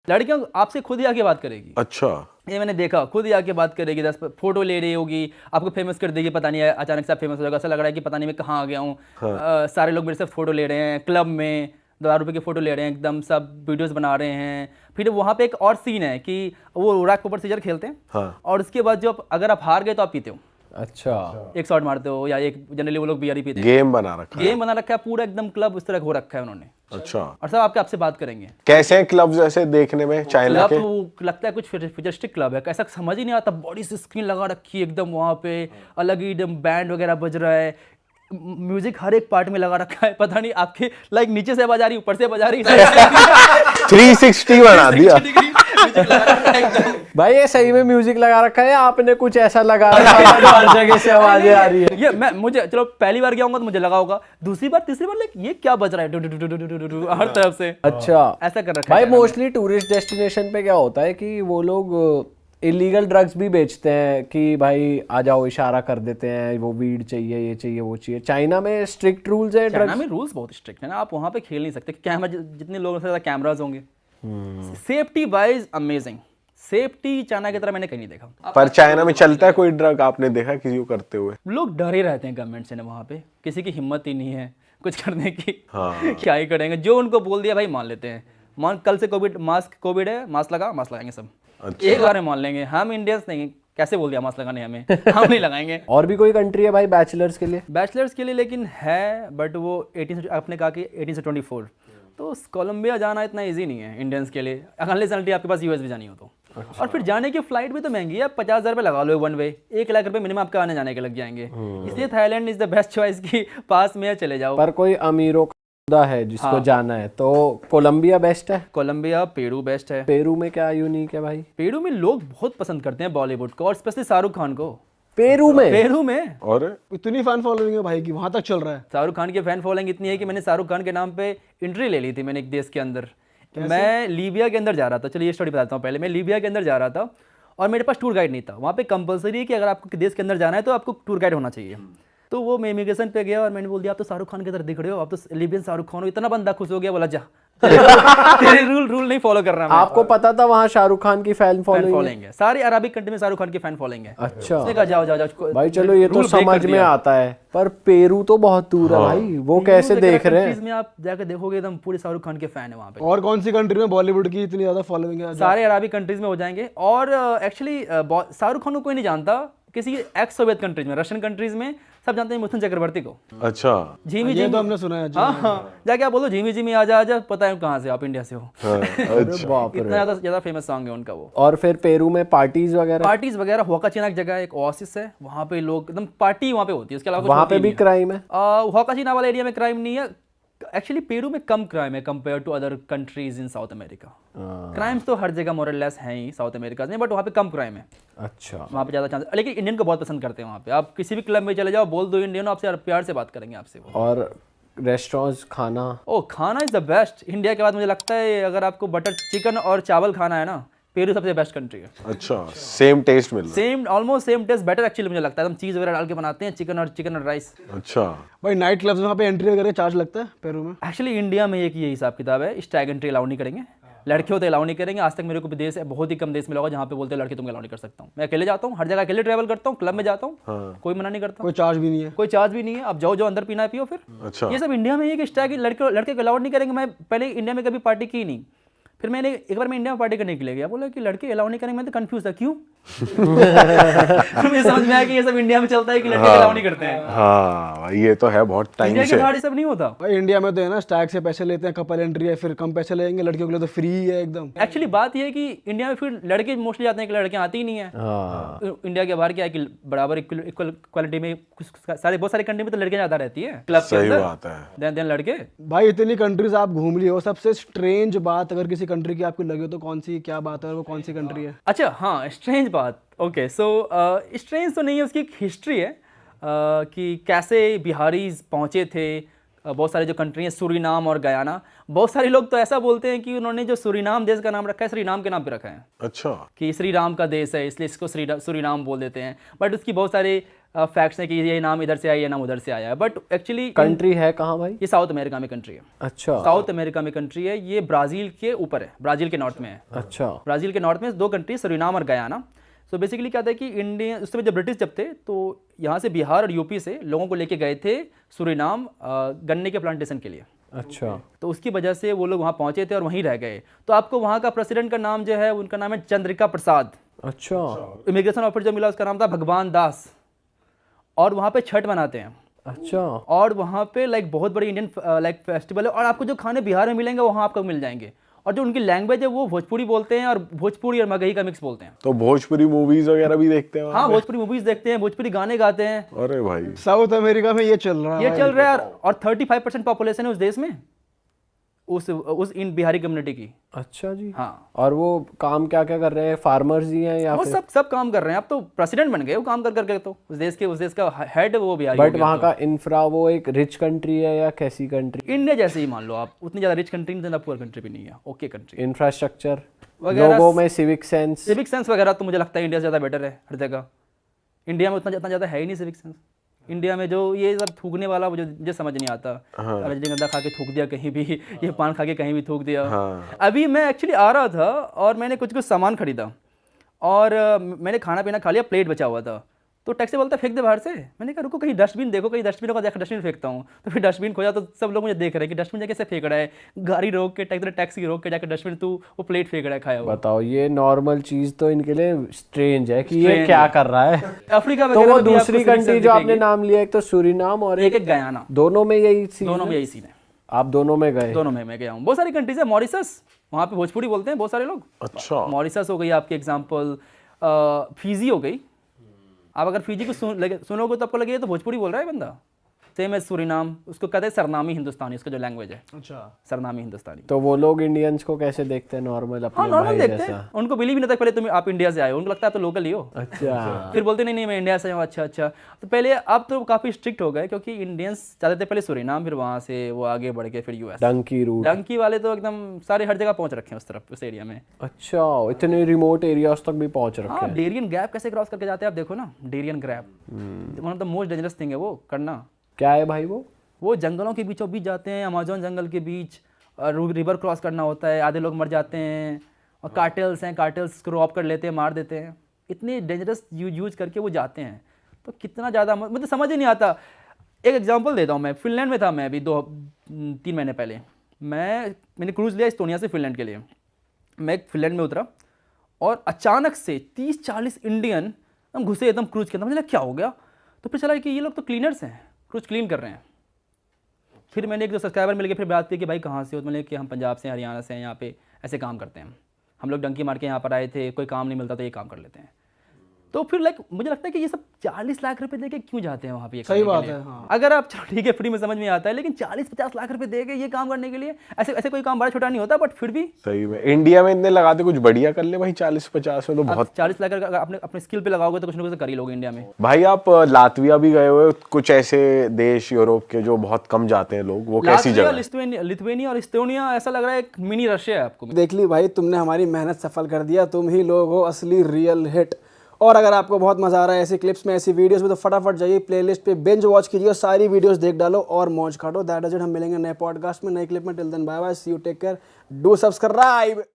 लड़कियां आपसे खुद ही आके बात करेगी। अच्छा, ये मैंने देखा, खुद ही आके बात करेगी, 10 फोटो ले रही होगी, आपको फेमस कर देगी, पता नहीं अचानक से आप फेमस हो जाएगा, ऐसा लग रहा है कि पता नहीं मैं कहाँ आ गया हूँ। सारे लोग मेरे से फोटो ले रहे हैं, क्लब में 1000 रुपये की फोटो ले रहे हैं, एकदम सब वीडियोस बना रहे हैं। फिर वहाँ पे एक और सीन है कि वो रैक पेपर सीजर खेलते हैं, हाँ। और उसके बाद जो अगर आप हार गए तो आप पीते हो। अच्छा, एक शॉट मारते हो, या एक जनरली वो लोग बियर ही पीते हैं। गेम बना रखा है। गेम बना रखा है पूरा, एकदम क्लब उस तरह हो रखा है उन्होंने। अच्छा, और सब आपसे बात करेंगे। कैसे हैं क्लब्स ऐसे देखने में चाइना क्लब के? तो लगता है कुछ फ्यूचरिस्टिक क्लब है, ऐसा समझ ही नहीं आता। बॉडी से स्क्रीन लगा रखी है एकदम, वहाँ पे अलग ही एकदम बैंड वगैरह बज रहा है, म्यूजिक हर एक पार्ट में लगा रखा है। पता नहीं आपके लाइक नीचे से बजा रही, ऊपर से बजा रही 360 बना दिया। भाई ये सही में म्यूजिक लगा रखा है, आपने कुछ ऐसा लगा रखा है हर जगह से आवाजें आ रही है? ये मुझे चलो पहली बार गया हूँ तो मुझे लगा होगा, दूसरी बार तीसरी बार लाइक ये क्या बज रहा है हर तरफ से। अच्छा, ऐसा कर रखा भाई है। मोस्टली टूरिस्ट डेस्टिनेशन पे क्या होता है कि वो लोग इलीगल ड्रग्स भी बेचते हैं कि भाई आ जाओ, इशारा कर देते हैं, वो वीड चाहिए, ये चाहिए, वो चाहिए। चाइना में स्ट्रिक्ट रूल्स है चाइना ड्रग्स? में रूल्स बहुत स्ट्रिक्ट है ना, आप वहाँ पे खेल नहीं सकते। कैमरा जितने लोगों से ज़्यादा कैमराज होंगे। Safety wise amazing, safety China की तरह मैंने कहीं नहीं देखा। पर चाइना में चलता है कोई ड्रग, आपने देखा किसी को करते हुए? लोग डरे रहते हैं गवर्नमेंट से ना, वहाँ पे किसी की हिम्मत ही नहीं है कुछ करने की। हाँ। क्या ही करेंगे, जो उनको बोल दिया भाई मान लेते हैं। मान कल से कोविड है, मास्क लगाएंगे सब। अच्छा। एक बार में मान लेंगे। हम इंडियंस नहीं, कैसे बोल दिया मास्क लगाने हमें, हम नहीं लगाएंगे। और भी कोई कंट्री है भाई बैचलर्स के लिए? बैचलर्स के लिए लेकिन है, बट वो 18 से, आपने कहा कि 18 से 24, तो कोलंबिया जाना इतना इजी नहीं है इंडियंस के लिए, अनलेस अनटिल आपके पास यूएस भी जानी हो तो। अच्छा। और फिर जाने की फ्लाइट भी तो महंगी है, 50,000 रुपये लगा लो वन वे, 1 लाख रुपये मिनिमम आपका आने जाने के लग जाएंगे। इसलिए Thailand is the best choice की पास में चले जाओ। पर कोई अमीरों का है जिसको जाना है तो कोलंबिया बेस्ट है? कोलंबिया, पेरू बेस्ट है। पेरू में क्या यूनिक है भाई? पेरू में लोग बहुत पसंद करते हैं बॉलीवुड को, और स्पेशली शाहरुख खान को। पेरू में और इतनी फैन फॉलोइंग है भाई की वहां तक चल रहा है। शाहरुख खान की फैन फॉलोइंग इतनी है कि मैंने शाहरुख खान के नाम पे एंट्री ले ली थी मैंने एक देश के अंदर। मैं लीबिया के अंदर जा रहा था, चलिए ये स्टोरी बताता हूँ। पहले मैं लीबिया के अंदर जा रहा था और मेरे पास टूर गाइड नहीं था। वहाँ पे कंपलसरी है कि अगर आपको देश के अंदर जाना है तो आपको टूर गाइड होना चाहिए। तो वो मैं इमिग्रेशन पे गया और मैंने बोल दिया आप तो शाहरुख खान की तरह दिख रहे हो, आप तो लीबियन शाहरुख खान हो। इतना बंदा खुश हो गया, बोला जा तेरे रूल नहीं फॉलो कर रहा मैं। आपको पता था वहाँ शाहरुख खान की फैन फॉलोइंग है, सारे अरबिक कंट्री में शाहरुख खान की फैन फॉलोइंग है। अच्छा, उसने कहा जाओ जाओ जाओ भाई चलो ये तो समझ में आता है, पर पेरू तो बहुत दूर है भाई, वो कैसे देख रहे हैं? में आप जाकर देखोगे एकदम पूरे शाहरुख खान के फैन है वहाँ पे। और कौन सी कंट्री में बॉलीवुड की इतनी ज्यादा फॉलोइंग है? सारे अरबिक कंट्रीज में हो जाएंगे। और एक्चुअली शाहरुख खान को कोई नहीं जानता, किसी एक्स सोवियत कंट्रीज में, रशियन कंट्रीज में सब जानते हैं मिथुन चक्रवर्ती को। अच्छा, झीमी ये तो हमने सुना है। हाँ, जाके आप बोलो झीमी आजा आजा, पता है कहाँ से आप, इंडिया से हो। बाप रे, इतना ज्यादा फेमस सॉन्ग है उनका वो। और फिर पेरू में पार्टीज वगैरह? हुआकाचिना एक जगह, एक ओएसिस है, वहाँ पे लोग एकदम पार्टी वहाँ पे होती है। उसके अलावा वहाँ पे भी क्राइम है? हुआकाचिना वाला एरिया में क्राइम नहीं है एक्चुअली। पेरू में कम क्राइम है compare to other countries in South America. Crimes तो हर जगह मोर लेस हैं ही साउथ अमेरिका में, बट वहाँ पे कम क्राइम है। अच्छा, वहाँ पे ज़्यादा चांस, लेकिन इंडियन को बहुत पसंद करते हैं वहाँ पे। आप किसी भी क्लब में चले जाओ, बोल दो इंडियन, आपसे प्यार से बात करेंगे आपसे वो। और रेस्टोरेंट्स, खाना? खाना इज द बेस्ट। इंडिया के बाद मुझे लगता है अगर आपको बटर चिकन और चावल खाना है ना, पेरू सबसे बेस्ट कंट्री है। अच्छा, सेम टेस्ट मिल रहा है? Same, almost same taste, better actually मुझे लगता है। हम चीज़ वगैरह डाल के बनाते हैं, चिकन और राइस। अच्छा भाई, नाइट क्लब्स में वहाँ पे एंट्री वगैरह चार्ज लगता है पेरू में? एक्चुअली इंडिया में एक ये हिसाब किताब है, स्टैग एंट्री अलाउ नहीं करेंगे, लड़के होते अलाउ नहीं करेंगे। आज तक मेरे को देश है, बहुत ही कम देश मिला होगा जहाँ पे बोलते हैं लड़के तुम अलाउ नहीं कर सकता हूँ। मैं अकेले जाता हूँ, हर जगह अकेले ट्रैवल करता हूँ, क्लब में जाता हूँ, कोई मना नहीं करता, कोई चार्ज भी नहीं है। कोई चार्ज भी नहीं है। आप जाओ जो अंदर पीना है पियो फिर। अच्छा, ये सब इंडिया में ये कि स्टैग लड़के को अलाउड नहीं करेंगे। मैं पहले इंडिया में कभी पार्टी की नहीं, फिर मैंने एक बार मैं इंडिया में पार्टी करने के लिए गया, बोला कि लड़के अलाउ नहीं करेंगे। मैं तो कंफ्यूज था, क्यों? मुझे समझ में आया कि ये सब इंडिया में चलता है कि लड़के अलाउ नहीं करते हैं। हाँ ये तो है, बहुत टाइम इंडिया से के बाहर ये सब नहीं होता। भाई इंडिया में तो है ना, स्टैग से पैसे लेते हैं, कपल एंट्री है, फिर कम पैसे लेंगे। लड़कियों के लिए तो फ्री है एकदम। एक्चुअली बात ये है कि इंडिया में फिर लड़के मोस्टली आते हैं कि लड़कियां आती ही नहीं है। इंडिया के बाहर क्या है कि बराबर इक्वल क्वालिटी में बहुत सारी कंट्री में तो लड़कियां ज्यादा रहती है क्लब के सही अंदर, बात है। देन लड़के। भाई इतनी कंट्रीज आप घूम लिए हो, सबसे स्ट्रेंज बात अगर किसी कंट्री की आपको लगे हो तो कौन सी, क्या बात है, और वो कौन सी कंट्री है? अच्छा हाँ, स्ट्रेंज बात। ओके, सो स्ट्रेंज तो नहीं है, उसकी एक हिस्ट्री है कि कैसे बिहारीज पहुँचे थे बहुत सारे जो कंट्री हैं सूरीनाम और गयाना, बहुत सारे लोग तो ऐसा बोलते हैं कि उन्होंने जो सूरीनाम देश का नाम रखा है श्रीनाम के नाम पे रखा है, अच्छा, कि श्री राम का देश है इसलिए इसको सूरीनाम बोल देते हैं। बट उसकी बहुत सारे फैक्ट्स हैं कि ये नाम इधर से आया, ये नाम उधर से आया है। बट एक्चुअली कंट्री है कहाँ भाई? ये साउथ अमेरिका में कंट्री है। अच्छा साउथ अमेरिका में कंट्री है, ये ब्राज़ील के ऊपर है, ब्राज़ील के नॉर्थ में है। अच्छा ब्राज़ील के नॉर्थ में 2 कंट्री सूरीनाम और गयाना। सो बेसिकली क्या था कि इंडिया उस समय जब ब्रिटिश जब थे तो यहाँ से बिहार और यूपी से लोगों को लेके गए थे सूरीनाम गन्ने के प्लांटेशन के लिए। अच्छा तो उसकी वजह से वो लोग वहाँ पहुँचे थे और वहीं रह गए। तो आपको वहाँ का प्रेसिडेंट का नाम जो है उनका नाम है चंद्रिका प्रसाद। अच्छा इमिग्रेशन ऑफिसर जो मिला उसका नाम था भगवान दास। और वहाँ पे छठ मनाते हैं अच्छा और वहाँ पे लाइक बहुत बड़ी इंडियन लाइक फेस्टिवल है। और आपको जो खाने बिहार में मिलेंगे वहाँ आपको मिल जाएंगे। और जो उनकी लैंग्वेज है वो भोजपुरी बोलते हैं और भोजपुरी और मगही का मिक्स बोलते हैं। तो भोजपुरी मूवीज वगैरह भी देखते हैं वहाँ हाँ, भोजपुरी मूवीज देखते हैं, भोजपुरी गाने गाते हैं। पे? अरे भाई, साउथ अमेरिका में ये चल रहा है ये चल रहा है। और 35% पॉपुलेशन है उस देश में, उस इन बिहारी कम्युनिटी की। अच्छा जी। हाँ, और वो काम क्या क्या कर रहे हैं? फार्मर्स ही हैं या वो फिर? सब काम कर रहे हैं। अब तो प्रेसिडेंट बन गए वो काम कर करके। तो उस देश का हेड वो बिहारी बट वहाँ का इंफ्रा वो एक रिच कंट्री है या कैसी कंट्री? इंडिया जैसे ही मान लो आप, उतनी ज़्यादा रिच कंट्री नहीं, ज़्यादा पुअर कंट्री भी नहीं है, ओके कंट्री। इंफ्रास्ट्रक्चर वगैरह लोगों में सिविक सेंस वगैरह तो मुझे लगता है इंडिया से ज़्यादा बेटर है हर जगह। इंडिया में उतना ज़्यादा है ही नहीं सिविक सेंस। इंडिया में जो ये सब थूकने वाला मुझे समझ नहीं आता। रजनीगंधा खा के थूक दिया कहीं भी, ये पान खा के कहीं भी थूक दिया। अभी मैं एक्चुअली आ रहा था और मैंने कुछ सामान खरीदा और मैंने खाना पीना खा लिया, प्लेट बचा हुआ था। तो टैक्सी बोलता फेंक दे बाहर से। मैंने कहा रुको कहीं डस्टबिन देखो, कहीं डस्टबिन होगा, जाकर डस्टबिन फेंकता हूँ। तो फिर डस्टबिन खोजा तो सब लोग मुझे देख रहे हैं कि डस्टबिन कैसे फेंक रहा है, गाड़ी रोक के टैक्सी रोक के जाकर डस्टबिन तू वो प्लेट फेंक रहा है खाया हुआ। बताओ, ये नॉर्मल चीज तो इनके लिए स्ट्रेंज है कि ये क्या कर रहा है। अफ्रीका तो वो दूसरी कंट्री जो आपने नाम लिया, एक तो सूरीनाम और एक गयाना, दोनों में यही सीन दोनों में यही सीन है। आप दोनों में गए? दोनों में मैं गया हूँ। बहुत सारी कंट्रीज है, मॉरिशस, वहाँ पे भोजपुरी बोलते हैं बहुत सारे लोग। अच्छा, मॉरिशस हो गई आपकी एग्जांपल, फिजी हो गई। आप अगर फिजी को सुनोगे तो आपको लगेगा तो भोजपुरी बोल रहा है बंदा। सेम है सूरीनाम, उसको कहते हैं सरनामी हिंदुस्तानी, उसका जो लैंग्वेज है। अच्छा, सरनामी हिंदुस्तानी। तो वो लोग इंडियंस को कैसे देखते हैं? नॉर्मल अपने नॉर्मल भाई देखते जैसा? हैं, उनको बिलीव नहीं होता पहले आप इंडिया से आए हो, उनको लगता है आप तो लोकल ही हो। अच्छा। फिर बोलते नहीं मैं इंडिया से हूँ। अच्छा। तो पहले अब तो काफ़ी स्ट्रिक्ट हो गए क्योंकि इंडियंस जाते थे पहले सूरीनाम, फिर वहाँ से वो आगे बढ़ के फिर यूएस। डंकी रूट। डंकी वाले तो एकदम सारे हर जगह पहुँच रखे हैं उस तरफ, उस एरिया में। अच्छा, इतने रिमोट एरियाज तक भी पहुंच रखे हाँ, हैं। डेरियन गैप कैसे क्रॉस करके जाते हैं आप देखो ना। Darien Gap one of the most dangerous thing है वो करना। क्या है भाई वो? जंगलों के बीचों बीच जाते हैं, अमेजोन जंगल के बीच, रिवर क्रॉस करना होता है, आधे लोग मर जाते हैं। और कार्टेल्स को रॉब कर लेते हैं, मार देते हैं। इतने डेंजरस यूज करके वो जाते हैं। तो कितना ज़्यादा मुझे समझ ही नहीं आता। एक एग्जांपल देता हूँ, मैं फिनलैंड में था, मैं अभी 2-3 महीने पहले मैंने क्रूज़ लिया इस्टोनिया से फिनलैंड के लिए। मैं फिनलैंड में उतरा और अचानक से 30-40 इंडियन हम घुसे एकदम क्रूज़ के अंदर। मुझे लगा क्या हो गया। तो फिर चला कि ये लोग तो क्लीनर्स हैं, क्रूज़ क्लीन कर रहे हैं। फिर मैंने 1-2 सब्सक्राइबर मिल गए, फिर बात की कि भाई कहाँ से हो। तो मैंने कि हम पंजाब से, हरियाणा से हैं, यहाँ पे ऐसे काम करते हैं। हम लोग डंकी मार के यहाँ पर आए थे, कोई काम नहीं मिलता तो ये काम कर लेते हैं। तो फिर मुझे लगता है कि ये सब 40 लाख रुपए देके क्यों जाते हैं वहाँ पे? सही बात है। हाँ, अगर आप चलो ठीक है फ्री में समझ में आता है, लेकिन 40-50 लाख रुपए देके ये काम करने के लिए, ऐसे कोई काम बड़ा छोटा नहीं होता, बट फिर भी सही में इंडिया में इतने लगाते, कुछ बढ़िया कर ले भाई। 40-50 में तो बहुत। 40 लाख अगर आपने अपने स्किल पे लगाओगे तो कुछ ना कुछ कर ही लोगे इंडिया में। भाई आप लातविया भी गए हुए, कुछ ऐसे देश यूरोप के जो बहुत कम जाते हैं लोग, वो कैसी जगह? लिथुआनिया और इस्टोनिया ऐसा लग रहा है एक मिनी रशिया है आपको। देख ली भाई, तुमने हमारी मेहनत सफल कर दिया। तुम ही लोग हो असली रियल हिट। और अगर आपको बहुत मजा आ रहा है ऐसी क्लिप्स में, ऐसी वीडियोस में, तो फटाफट जाइए प्लेलिस्ट पे, बिंज वॉच कीजिए और सारी वीडियोस देख डालो और मौज काटो। That is it. हम मिलेंगे नए पॉडकास्ट में, नए क्लिप में। Till then bye bye, see you, take care, do subscribe.